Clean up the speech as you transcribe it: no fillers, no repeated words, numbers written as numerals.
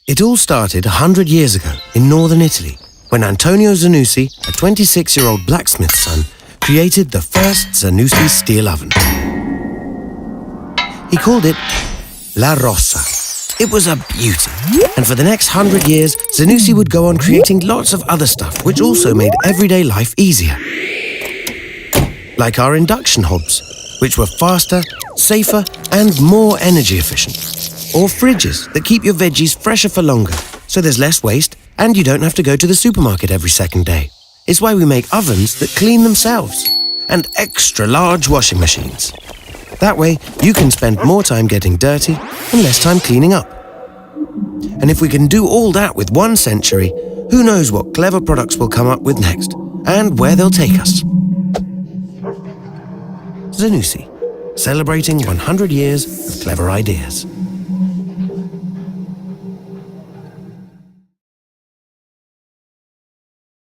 It all started 100 years ago in northern Italy when Antonio Zanussi, a 26-year-old blacksmith's son, created the first Zanussi steel oven. He called it La Rossa. It was a beauty, and for the next 100 years, Zanussi would go on creating lots of other stuff which also made everyday life easier. Like our induction hobs, which were faster, safer, and more energy efficient. Or fridges that keep your veggies fresher for longer, so there's less waste and you don't have to go to the supermarket every second day. It's why we make ovens that clean themselves, and extra large washing machines. That way, you can spend more time getting dirty and less time cleaning up. And if we can do all that with 1 century, who knows what clever products we'll come up with next, and where they'll take us. Zanussi, celebrating 100 years of clever ideas.